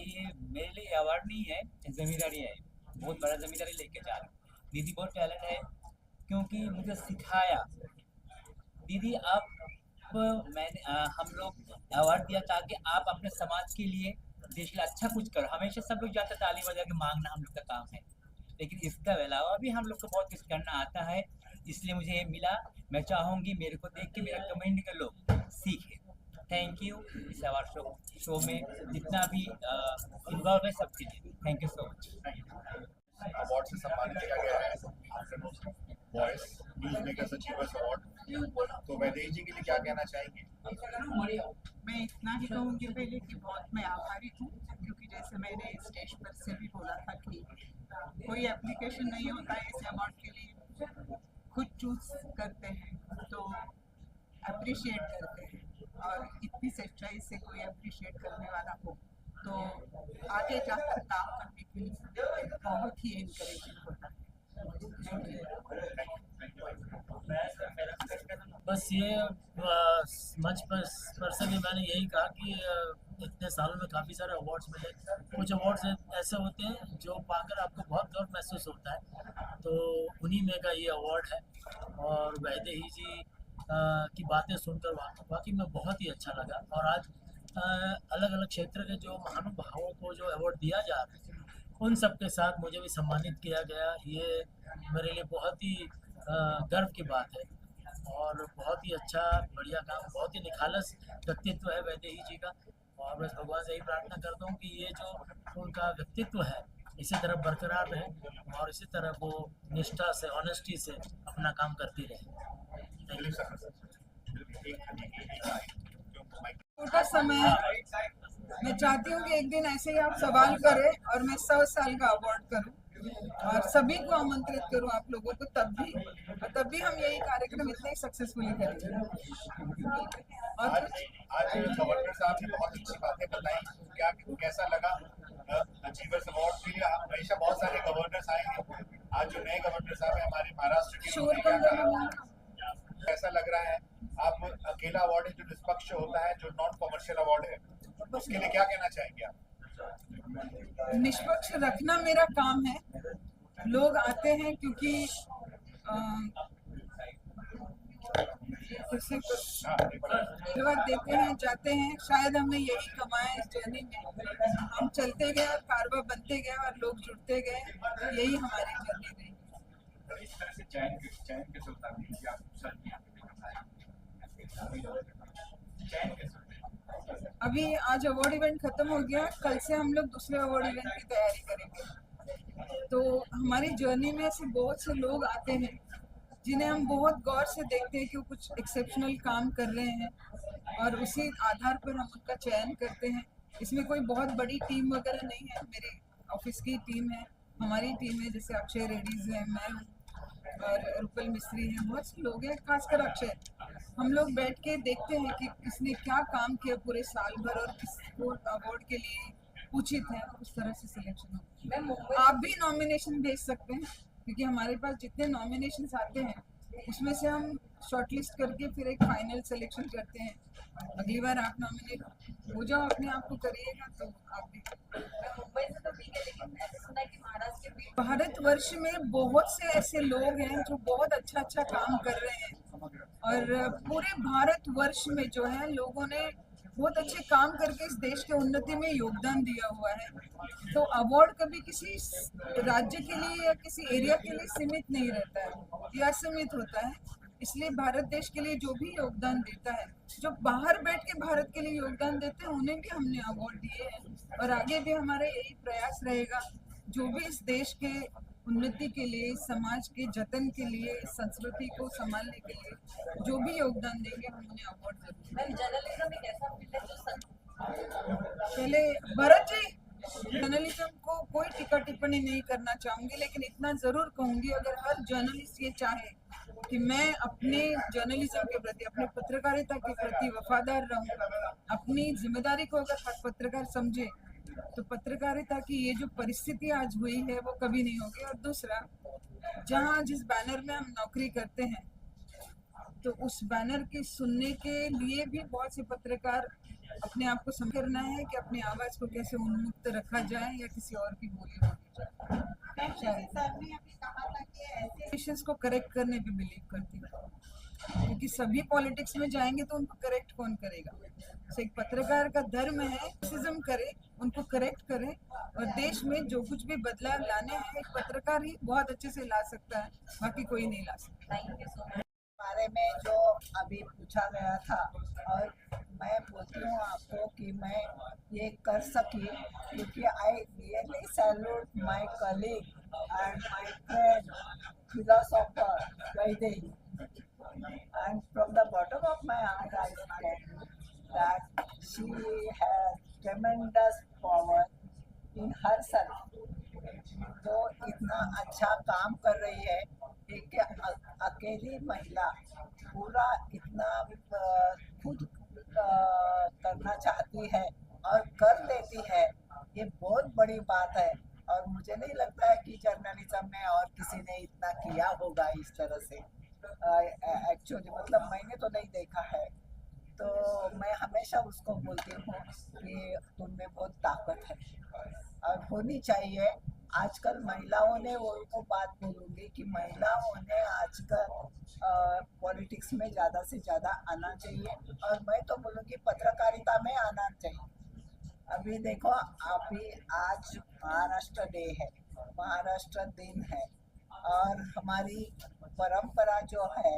ये मेरे लिए अवार्ड नहीं है, ज़िम्मेदारी है। बहुत बड़ा ज़िम्मेदारी लेके जा रहा हूँ। दीदी बहुत टैलेंट है, क्योंकि मुझे सिखाया। दीदी आप हम लोग अवार्ड दिया ताकि आप अपने समाज के लिए, देश के लिए अच्छा कुछ करो। हमेशा सब लोग जाते ताली बजा के माँगना हम लोग का काम है। लेकिन इसके अलावा भी हम लोग को बहुत कुछ करना आता है, इसलिए मुझे ये मिला। मैं चाहूँगी मेरे को देख के मेरा कमेंट के लोग सीखें। थैंक यू इस अवार्ड शो में जितना भी इन्वॉल्व है सबके लिए thank you so much. Award से सम्मानित किया गया है voice news makers achievers award. तो वैदेही जी के लिए क्या कहना चाहेंगे? मैं इतना ही कहूँगी पहले कि बहुत मैं आभारी हूँ, क्योंकि जैसे मैंने स्टेज पर से भी बोला था कि कोई एप्लीकेशन नहीं होता है इस अवार्ड के लिए, खुद चूज करते हैं तो अप्रिशिएट करते हैं, और इतनी सच्चाई से कोई अप्रिशिएट करने वाला हो तो आगे जाकर काम करने के लिए बहुत ही इनकरेजिंग होता है। बस ये मंच पर से भी मैंने यही कहा कि इतने सालों में काफ़ी सारे अवार्ड्स मिले। कुछ अवार्ड्स ऐसे होते हैं जो पाकर आपको बहुत गर्व महसूस होता है, तो उन्हीं में का ये अवार्ड है। और वैदेही जी की बातें सुनकर वाकई में बहुत ही अच्छा लगा। और आज अलग अलग क्षेत्र के जो महानुभावों को जो अवार्ड दिया जा रहा है उन सब के साथ मुझे भी सम्मानित किया गया। ये मेरे लिए बहुत ही गर्व की बात है और बहुत ही अच्छा बढ़िया काम, बहुत ही निखालस व्यक्तित्व है वैदेही जी का। और बस भगवान से यही प्रार्थना करता हूँ कि ये जो उनका व्यक्तित्व है इसी तरह बरकरार रहे और इसी तरह वो निष्ठा से, ऑनेस्टी से अपना काम करती रहे। छोटा समय मैं चाहती हूँ कि एक दिन ऐसे ही आप सवाल करें और मैं 100 साल का अवार्ड करूँ और सभी को आमंत्रित करूँ आप लोगों को, तब भी हम यही कार्यक्रम इतने सक्सेसफुली करेंगे। और आज गवर्नर साहब ने बहुत अच्छी बातें बताई, क्या कैसा लगा अचीवर्स अवार्ड के लिए? हमेशा बहुत सारे गवर्नर्स आए हैं, आज जो नए गवर्नर साहब है हमारे महाराष्ट्र के, कैसा लग रहा है? आप अकेला अवार्ड है जो निष्पक्ष होता है, जो नॉन कमर्शियल अवार्ड है, उसके लिए क्या कहना चाहेंगे आप? निष्पक्ष रखना मेरा काम है। लोग आते हैं क्योंकि धन्यवाद देते हैं, जाते हैं। शायद हमने यही कमाया इस जर्नी में, हम चलते गए और कारवा बनते गए और लोग जुड़ते गए, यही हमारी जर्नी रही। अभी आज अवार्ड इवेंट खत्म हो गया, कल से हम लोग दूसरे अवार्ड इवेंट की तैयारी करेंगे। तो हमारी जर्नी में ऐसे बहुत से लोग आते हैं जिन्हें हम बहुत गौर से देखते हैं कि वो कुछ एक्सेप्शनल काम कर रहे हैं और उसी आधार पर हम उनका चयन करते हैं। इसमें कोई बहुत बड़ी टीम वगैरह नहीं है, मेरे ऑफिस की टीम है, हमारी टीम है, जैसे अक्षय रेड्डीज है, मैं हूँ और रुपल मिस्त्री है, बहुत से लोग हैं, खासकर अक्षय। हम लोग बैठ के देखते हैं कि किसने क्या काम किया पूरे साल भर और किसको अवार्ड के लिए उचित है, उस तरह से सिलेक्शन होता है। आप भी नॉमिनेशन भेज सकते हैं, क्योंकि हमारे पास जितने नॉमिनेशंस आते हैं उसमें से हम शॉर्टलिस्ट करके फिर एक फाइनल सिलेक्शन करते हैं। अगली बार आप नॉमिनेट हो जाओ, अपने आप को करिएगा तो आप भी। मुंबई से तो ठीक है, लेकिन ऐसा सुना है कि महाराष्ट्र के भारतवर्ष में बहुत से ऐसे लोग हैं जो बहुत अच्छा काम कर रहे हैं और पूरे भारतवर्ष में जो है लोगों ने बहुत अच्छे काम करके इस देश के उन्नति में योगदान दिया हुआ है। तो अवार्ड कभी किसी राज्य के लिए या किसी एरिया के लिए सीमित नहीं रहता है, या असीमित होता है। इसलिए भारत देश के लिए जो भी योगदान देता है, जो बाहर बैठ के भारत के लिए योगदान देते हैं, उन्हें भी हमने अवार्ड दिए हैं और आगे भी हमारा यही प्रयास रहेगा। जो भी इस देश के उन्नति के लिए, समाज के जतन के लिए, संस्कृति को संभालने के लिए जो भी योगदान देंगे हम उन्हें अवार्ड देंगे। जर्नलिज्म एक ऐसा फील्ड है जो पहले भरत जी, जर्नलिज्म को कोई टीका टिप्पणी नहीं करना चाहूंगी, लेकिन इतना जरूर कहूंगी, अगर हर जर्नलिस्ट ये चाहे कि मैं अपने जर्नलिज्म के प्रति, अपने पत्रकारिता के प्रति वफादार रहूं, अपनी जिम्मेदारी को अगर हर पत्रकार समझे, तो पत्रकारिता की ये जो परिस्थिति आज हुई है वो कभी नहीं होगी। और दूसरा, जिस बैनर में हम नौकरी करते हैं, तो उस बैनर के सुनने के लिए भी बहुत से पत्रकार अपने आप को करना है कि अपनी आवाज़ को कैसे उन्मुक्त रखा जाए या किसी और की बोली बोली जाए। पेशेंस को करेक्ट करने पे बिलीव करती हूँ, क्योंकि सभी पॉलिटिक्स में जाएंगे तो उनको करेक्ट कौन करेगा। तो एक पत्रकार का धर्म है क्रिटिसिज्म करे, उनको करेक्ट करे, और देश में जो कुछ भी बदलाव लाने हैं एक पत्रकार ही बहुत अच्छे से ला सकता है, बाकी कोई नहीं ला सकता। बारे में जो अभी पूछा गया था, और मैं बोलती हूँ आपको कि मैं ये कर सकी क्योंकि I really salute my colleague and my friend philosopher Vaidehi, and from the bottom of my heart I say that she has tremendous power in herself. तो इतना अच्छा काम कर रही है, एक अकेली महिला पूरा इतना खुद करना चाहती है और कर लेती है, ये बहुत बड़ी बात है। और मुझे नहीं लगता है कि जर्नलिज्म में और किसी ने इतना किया होगा इस तरह से। एक्चुअली मतलब मैंने तो नहीं देखा है, तो मैं हमेशा उसको बोलती हूँ कि तुम में बहुत ताकत है और होनी चाहिए। आजकल महिलाओं ने वो बात बोलूँगी कि महिलाओं ने आजकल पॉलिटिक्स में ज़्यादा से ज़्यादा आना चाहिए, और मैं तो बोलूँगी पत्रकारिता में आना चाहिए। अभी देखो, अभी आज महाराष्ट्र डे है, महाराष्ट्र दिन है, और हमारी परंपरा जो है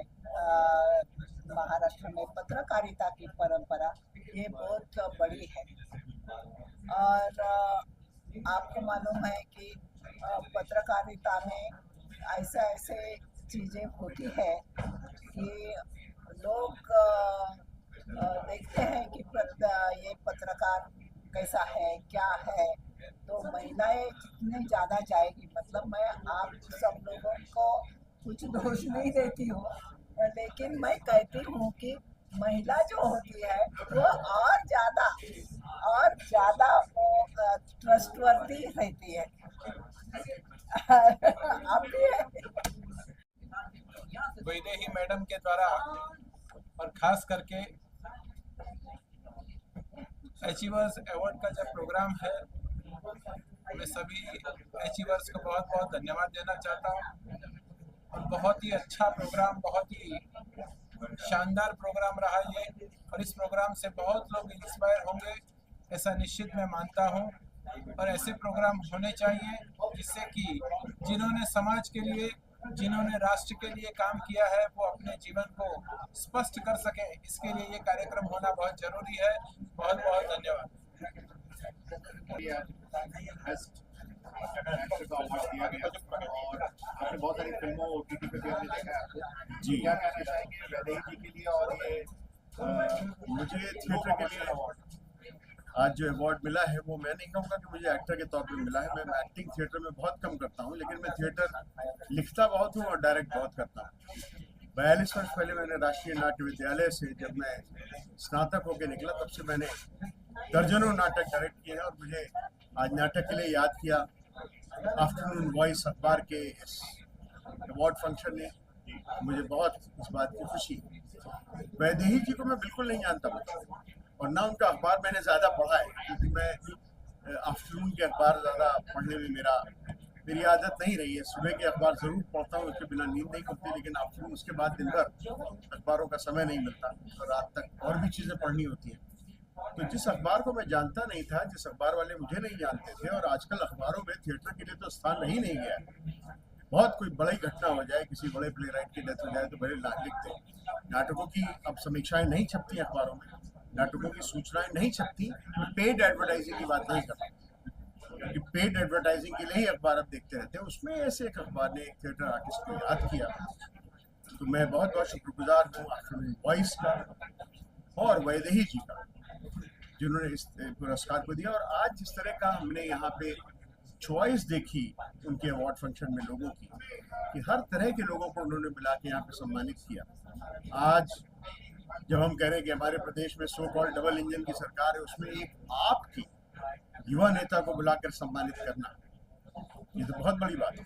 महाराष्ट्र में पत्रकारिता की परंपरा, ये बहुत बड़ी है। और आपको मालूम है कि पत्रकारिता में ऐसे चीज़ें होती है कि लोग देखते हैं कि ये पत्रकार कैसा है, क्या है, तो महिलाएं जितनी ज़्यादा जाएगी, मतलब मैं आप सब लोगों को कुछ दोष नहीं देती हूँ, लेकिन मैं कहती हूँ कि महिला जो होती है वो और ज़्यादा वो ट्रस्टवर्दी रहती है। आप भी वैदेही मैडम के द्वारा और खास करके अचीवर्स अवार्ड का जब प्रोग्राम है, मैं सभी अचीवर्स को बहुत बहुत धन्यवाद देना चाहता हूँ। और बहुत ही अच्छा प्रोग्राम, बहुत ही शानदार प्रोग्राम रहा ये, और इस प्रोग्राम से बहुत लोग इंस्पायर होंगे ऐसा निश्चित मैं मानता हूँ। और ऐसे प्रोग्राम होने चाहिए जिससे कि जिन्होंने समाज के लिए, जिन्होंने राष्ट्र के लिए काम किया है, वो अपने जीवन को स्पष्ट कर सके। इसके लिए ये कार्यक्रम होना बहुत जरूरी है। बहुत बहुत धन्यवाद। और आपने बहुत सारी फिल्मों OTT पे भी हमने देखा है आपको जी। क्या कहना चाहेंगे वैदेही जी के लिए? और ये मुझे थिएटर के लिए अवार्ड, आज जो अवार्ड मिला है वो मैं नहीं कहूँगा कि मुझे एक्टर के तौर पे मिला है। मैं एक्टिंग थिएटर में बहुत कम करता हूँ, लेकिन मैं थिएटर लिखता बहुत हूँ और डायरेक्ट बहुत करता हूँ। 42 वर्ष पहले मैंने राष्ट्रीय नाट्य विद्यालय से जब मैं स्नातक होकर निकला, तब से मैंने दर्जनों नाटक डायरेक्ट किए हैं। और मुझे आज नाटक के लिए याद किया आफ्टरनून वॉइस अखबार के इस अवार्ड फंक्शन ने, मुझे बहुत इस बात की खुशी है। वैदेही जी को मैं बिल्कुल नहीं जानता था, और ना उनका अखबार मैंने ज़्यादा पढ़ा है, क्योंकि मैं आफ्टरनून के अखबार ज़्यादा पढ़ने में मेरी आदत नहीं रही है। सुबह के अखबार ज़रूर पढ़ता हूँ, उसके बिना नींद नहीं खुलती, लेकिन आफ्टरनून उसके बाद दिन भर अखबारों का समय नहीं मिलता, और रात तक और भी चीज़ें पढ़नी होती हैं। तो जिस अखबार को मैं जानता नहीं था, जिस अखबार वाले मुझे नहीं जानते थे, और आजकल अखबारों में थिएटर के लिए तो स्थान नहीं गया। बहुत कोई बड़ी घटना हो जाए, किसी बड़े प्ले राइट की डेथ हो जाए तो बड़े लिखते हैं। नाटकों की अब समीक्षाएं नहीं छपती अखबारों में, नाटकों की सूचनाएं नहीं छपती। मैं पेड एडवर्टाइजिंग की बात नहीं करता, क्योंकि पेड एडवर्टाइजिंग के लिए ही अखबार अब देखते रहते हैं। उसमें ऐसे एक अखबार ने एक थिएटर आर्टिस्ट को याद किया, तो मैं बहुत बहुत शुक्रगुजार हूँ आफ्टरनून वॉइस का और वैदेही जी का, जिन्होंने इस पुरस्कार को दिया। और आज जिस तरह का हमने यहाँ पे चॉइस देखी उनके अवार्ड फंक्शन में लोगों की, कि हर तरह के लोगों को उन्होंने बुला के यहाँ पे सम्मानित किया। आज जब हम कह रहे हैं कि हमारे प्रदेश में सो कॉल्ड डबल इंजन की सरकार है, उसमें एक आपकी युवा नेता को बुलाकर सम्मानित करना, ये तो बहुत बड़ी बात है।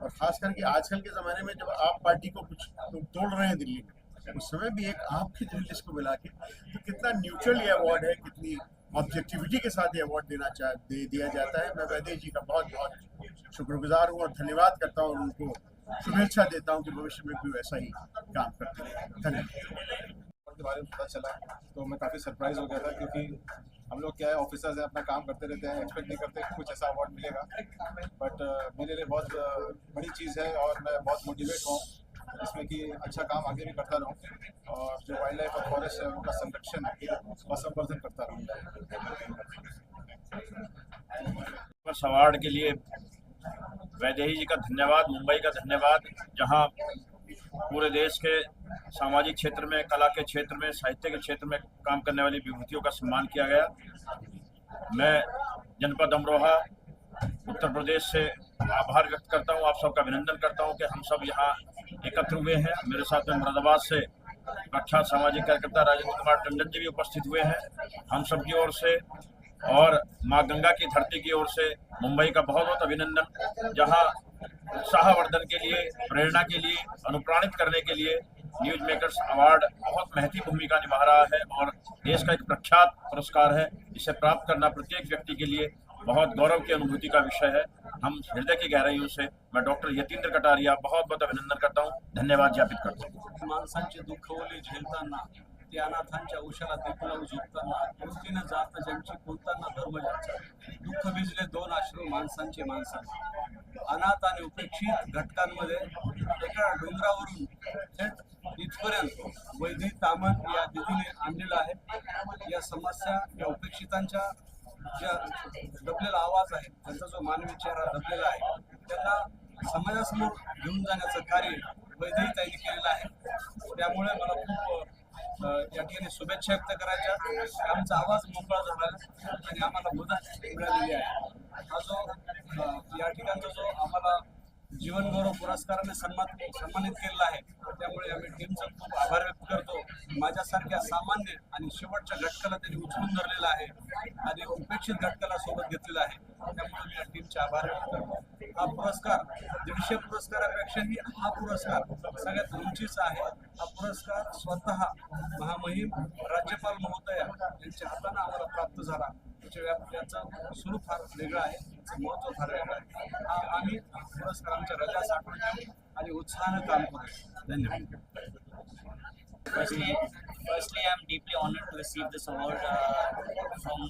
और खास करके आजकल के ज़माने में जब आप पार्टी को कुछ लोग तोड़ रहे हैं दिल्ली में, उस समय भी एक आपके जर्नलिस्ट को बुला के, तो कितना न्यूट्रल ये अवार्ड है, कितनी ऑब्जेक्टिविटी के साथ ये अवार्ड दिया जाता है। मैं वैदेही जी का बहुत बहुत शुक्रगुजार हूँ और धन्यवाद करता हूँ, उनको शुभेच्छा देता हूँ कि भविष्य में भी वैसा ही काम करते रहें। धन्यवाद। के बारे में पता चला तो मैं काफ़ी सरप्राइज हो गया था, क्योंकि हम लोग क्या है, ऑफिसर्स हैं, अपना काम करते रहते हैं, एक्सपेक्ट नहीं करते कि कुछ ऐसा अवार्ड मिलेगा। बट मेरे लिए बहुत बड़ी चीज़ है और मैं बहुत मोटिवेट हूँ इसमें कि अच्छा काम आगे भी करता रहूँ और जो वाइल्ड लाइफ और फॉरेस्ट है उनका संरक्षण और संवर्धन करता रहूँ। इस अवार्ड के लिए वैदेही जी का धन्यवाद, मुंबई का धन्यवाद, जहां पूरे देश के सामाजिक क्षेत्र में, कला के क्षेत्र में, साहित्य के क्षेत्र में काम करने वाली विभूतियों का सम्मान किया गया। मैं जनपद अमरोहा उत्तर प्रदेश से आभार व्यक्त करता हूं, आप सबका अभिनंदन करता हूं कि हम सब यहाँ एकत्र हुए हैं। मेरे साथ में मुरादाबाद से प्रख्यात सामाजिक कार्यकर्ता राजेंद्र कुमार टंडन जी भी उपस्थित हुए हैं। हम सब की ओर से और माँ गंगा की धरती की ओर से मुंबई का बहुत बहुत अभिनंदन, जहाँ उत्साहवर्धन के लिए, प्रेरणा के लिए, अनुप्राणित करने के लिए न्यूज मेकर्स अवार्ड बहुत महती भूमिका निभा रहा है और देश का एक प्रख्यात पुरस्कार है, जिसे प्राप्त करना प्रत्येक व्यक्ति के लिए बहुत गौरव की अनुभूति का विषय है। हम हृदय की गहराइयों से मैं डॉक्टर यतींद्र कटारिया बहुत बहुत अभिनंदन करता हूँ, धन्यवाद ज्ञापित करता हूँ। माणसांचे दुःख ओले झेलताना, ते अनाथांच्या उशाला देकुलाव झोपताना, वृत्तीनं जात ज्यांची कोणताना धर्म ज्यांचा, दुःख भिजले दोन अश्रू माणसांचे। अनाथ आणि उपेक्षित घटकांमध्ये एका डोंगरावरून थेट इथपर्यंत वैदेही तामण या दिदीने आणलेलं आहे। या समस्या, या उपेक्षितांच्या ज्या दबलेला आवाज आहे, त्यांचा जो मानवी चेहरा दबलेला आहे, त्यांना समाजासमोर घेऊन जाण्याचं कार्य वैदेही ताईंनी केलेलं आहे। त्यामुळे मला खूप या ठिकाणी शुभेच्छा व्यक्त करायच्या। आमचा आवाज मोकळा झाला आणि आम्हाला मदत मिळालेली आहे। हा जो या ठिकाणचा जो आम्हाला जीवन गौरव पुरस्काराने सन्मानित केलेला आहे, त्यामुळे आम्ही टीमचा खूप आभार व्यक्त करतो। माझ्यासारख्या सामान्य आणि शेवटच्या घटकाला त्यांनी उचलून धरलेला आहे आणि उपेक्षित घटकाला सोबत घेतलेला आहे, त्यामुळे मी या टीमचे आभार व्यक्त करतो। हा पुरस्कार 150 पुरस्कारापेक्षाही हा पुरस्कार सगळ्यात उंचीचा आहे। हा पुरस्कार स्वतः महामहिम राज्यपाल महोदया यांच्या हाताने आम्हाला प्राप्त झाला। त्याचं स्वरूप फार वेगळं आहे, त्याचं महत्त्व फार वेगळं आहे। आम्ही पुरस्कार आमच्या रजा साठवून ठेवू आणि उत्साहानं काम करू। धन्यवाद। Firstly, I am deeply honored to receive this award from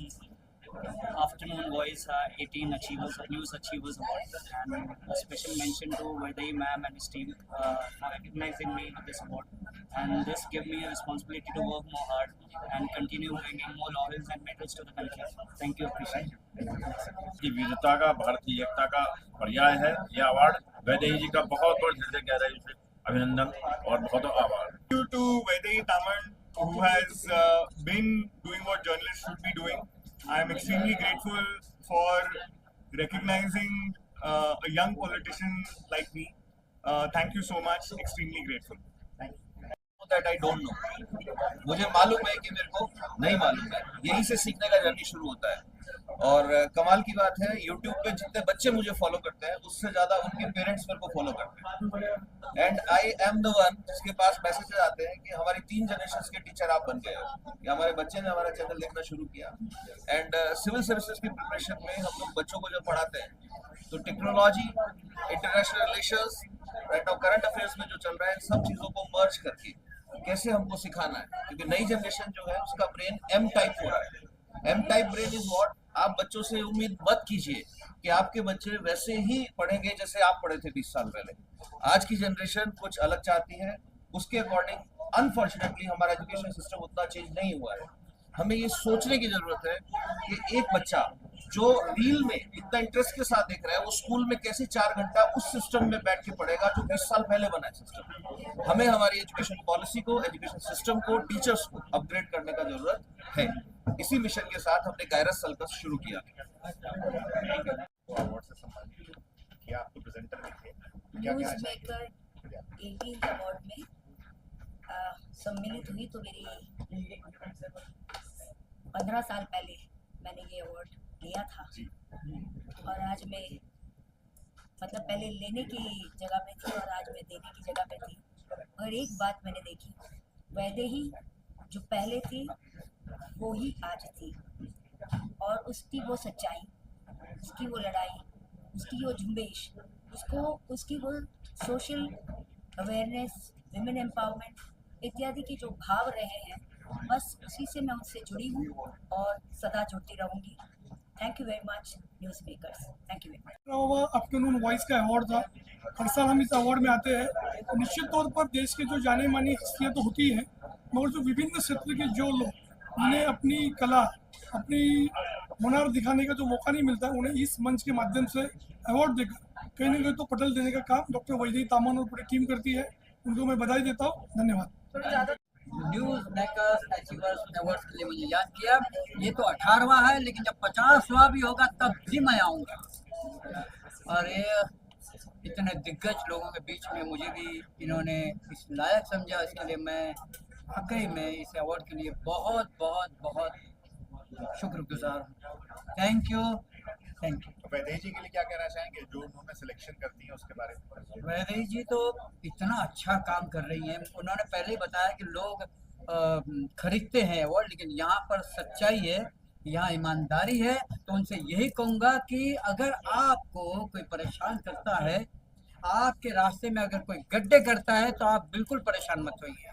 Afternoon Voice 18 Achievers News Achievers Award, and a special mention to Vaidehi ma'am and his team for recognizing me with this award. And this gives me a responsibility to work more hard and continue bringing more laurels and medals to the country. Thank you, appreciate it. की वीरता का, भारतीय एकता का पर्याय है यह award. Vaidehi जी का बहुत बहुत हृदय गहराई से अभिनंदन और बहुत बहुत आभार। Due to Vaidehi Taman, who has been doing what journalists should be doing, I am extremely grateful for recognizing a young politician like me. Thank you so much. Extremely grateful. That I don't know. मुझे मालूम है कि मेरे को नहीं मालूम है, यहीं से सीखने का जर्नी शुरू होता है। और कमाल की बात है, YouTube पे जितने बच्चे मुझे फॉलो करते हैं उससे ज्यादा उनके पेरेंट्स मेरे को फॉलो करते हैं। And I am the one जिसके पास मैसेजेस आते हैं कि हमारी 3 जनरेशन के टीचर आप बन गए हो, कि हमारे बच्चे ने हमारा चैनल देखना शुरू किया। एंड सिविल सर्विसेज की प्रिपरेशन में हम लोग बच्चों को जब पढ़ाते हैं तो technology, international relations, right now current affairs में जो चल रहा है, इन सब चीजों को मर्ज करके कैसे हमको सिखाना है, क्योंकि नई जनरेशन जो है उसका ब्रेन एम टाइप हो रहा है। M type brain is what. आप बच्चों से उम्मीद मत कीजिए कि आपके बच्चे वैसे ही पढ़ेंगे जैसे आप पढ़े थे 20 साल पहले। आज की जनरेशन कुछ अलग चाहती है, उसके अकॉर्डिंग अनफॉर्चुनेटली हमारा एजुकेशन सिस्टम उतना चेंज नहीं हुआ है। हमें ये सोचने की जरूरत है कि एक बच्चा जो रील में इतना इंटरेस्ट के साथ देख रहा है, वो स्कूल में कैसे 4 घंटा उस सिस्टम में बैठ के पढ़ेगा जो 20 साल पहले बना है सिस्टम। हमें हमारी एजुकेशन पॉलिसी को, एजुकेशन सिस्टम को, टीचर्स को अपग्रेड करने का जरूरत है। इसी मिशन के साथ हमने गायरस सर्कस शुरू किया। अवार्ड से सम्मानित किया, आपको प्रेजेंटर भी थे, क्या न्यूज कहना मेकर 18 अवार्ड में सम्मिलित हुई तो मेरी 15 साल पहले मैंने ये अवार्ड लिया था। और आज मैं मतलब पहले लेने की जगह पे थी और आज मैं देने की जगह पे थी। और एक बात मैंने देखी वैदेही जो पहले थी वो ही आज थी, और उसकी वो सच्चाई, उसकी वो लड़ाई, उसकी वो झुंबेश, उसकी वो सोशल अवेयरनेस, विमेन एम्पावरमेंट इत्यादि के जो भाव रहे हैं, बस उसी से मैं उनसे जुड़ी हूँ और सदा जुड़ती रहूँगी। Thank you very much news makers, thank you very much. Afternoon voice का अवार्ड था। हर साल हम इस अवार्ड में आते हैं, तो निश्चित तौर पर देश के जो जाने मानी हस्तियाँ तो होती हैं, मगर जो विभिन्न क्षेत्र के जो लोग उन्हें अपनी कला, अपनी हुनर दिखाने का जो मौका नहीं मिलता, उन्हें इस मंच के माध्यम से अवार्ड देकर कहीं ना कहीं तो पटल देने का काम डॉक्टर वैदेही तामन और पूरी टीम करती है। उनको मैं बधाई देता हूँ। धन्यवाद। न्यूज़ मेकर्स अचीवर्स अवार्ड्स के लिए मुझे याद किया। ये तो 18वां है, लेकिन जब 50वां भी होगा तब भी मैं आऊँगा। और ये इतने दिग्गज लोगों के बीच में मुझे भी इन्होंने इस लायक समझा, इसके लिए मैं वाकई में इस अवार्ड के लिए बहुत बहुत बहुत शुक्रगुजार हूँ। Thank you, thank you. Vaidehi ji के लिए क्या कहना चाहेंगे, जो उन्होंने सिलेक्शन करती है उसके बारे में? वैदेही जी तो इतना अच्छा काम कर रही हैं। उन्होंने पहले ही बताया कि लोग खरीदते हैं अवार्ड, लेकिन यहाँ पर सच्चाई है, यहाँ ईमानदारी है। तो उनसे यही कहूँगा कि अगर आपको कोई परेशान करता है, आपके रास्ते में अगर कोई गड्ढे करता है, तो आप बिल्कुल परेशान मत होइए,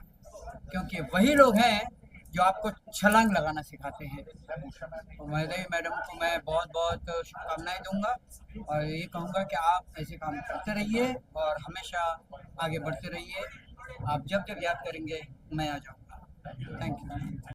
क्योंकि वही लोग हैं जो आपको छलांग लगाना सिखाते हैं। तो वैदेही मैडम को मैं बहुत बहुत शुभकामनाएं दूंगा और ये कहूँगा कि आप ऐसे काम करते रहिए और हमेशा आगे बढ़ते रहिए। आप जब जब याद करेंगे मैं आ जाऊँगा। Thank you.